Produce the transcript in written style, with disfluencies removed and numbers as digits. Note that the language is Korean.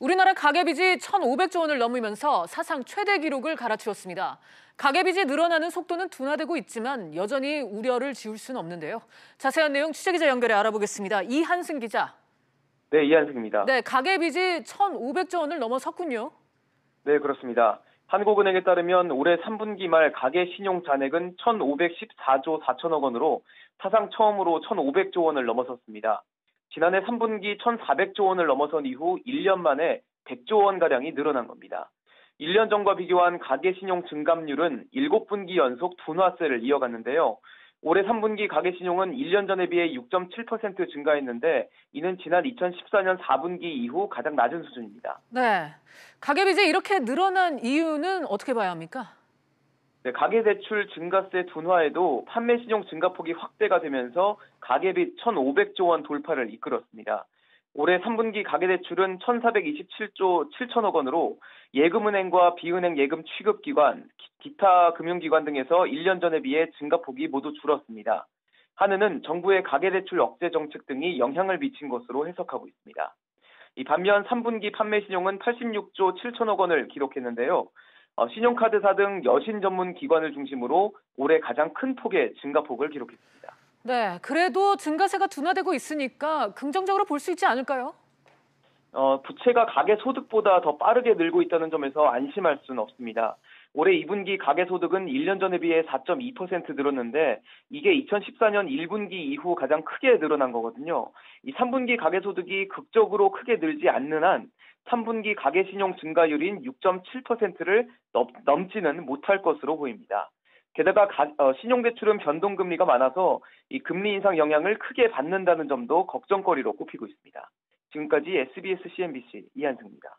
우리나라 가계빚이 1,500조 원을 넘으면서 사상 최대 기록을 갈아치웠습니다. 가계빚이 늘어나는 속도는 둔화되고 있지만 여전히 우려를 지울 수는 없는데요. 자세한 내용 취재기자 연결해 알아보겠습니다. 이한승 기자. 네, 이한승입니다. 네, 가계빚이 1,500조 원을 넘어섰군요. 네, 그렇습니다. 한국은행에 따르면 올해 3분기 말 가계신용 잔액은 1,514조 4천억 원으로 사상 처음으로 1,500조 원을 넘어섰습니다. 지난해 3분기 1,400조 원을 넘어선 이후 1년 만에 100조 원가량이 늘어난 겁니다. 1년 전과 비교한 가계신용 증감률은 7분기 연속 둔화세를 이어갔는데요. 올해 3분기 가계신용은 1년 전에 비해 6.7% 증가했는데 이는 지난 2014년 4분기 이후 가장 낮은 수준입니다. 네, 가계빚이 이렇게 늘어난 이유는 어떻게 봐야 합니까? 네, 가계대출 증가세 둔화에도 판매신용 증가폭이 확대가 되면서 가계빚 1,500조 원 돌파를 이끌었습니다. 올해 3분기 가계대출은 1,427조 7천억 원으로 예금은행과 비은행 예금 취급기관, 기타 금융기관 등에서 1년 전에 비해 증가폭이 모두 줄었습니다. 한은은 정부의 가계대출 억제 정책 등이 영향을 미친 것으로 해석하고 있습니다. 반면 3분기 판매신용은 86조 7천억 원을 기록했는데요. 신용카드사 등 여신 전문 기관을 중심으로 올해 가장 큰 폭의 증가폭을 기록했습니다. 네, 그래도 증가세가 둔화되고 있으니까 긍정적으로 볼 수 있지 않을까요? 부채가 가계소득보다 더 빠르게 늘고 있다는 점에서 안심할 수는 없습니다. 올해 2분기 가계소득은 1년 전에 비해 4.2% 늘었는데 이게 2014년 1분기 이후 가장 크게 늘어난 거거든요. 이 3분기 가계소득이 극적으로 크게 늘지 않는 한 3분기 가계신용 증가율인 6.7%를 넘지는 못할 것으로 보입니다. 게다가 신용대출은 변동금리가 많아서 이 금리 인상 영향을 크게 받는다는 점도 걱정거리로 꼽히고 있습니다. 지금까지 SBS CNBC 이한승입니다.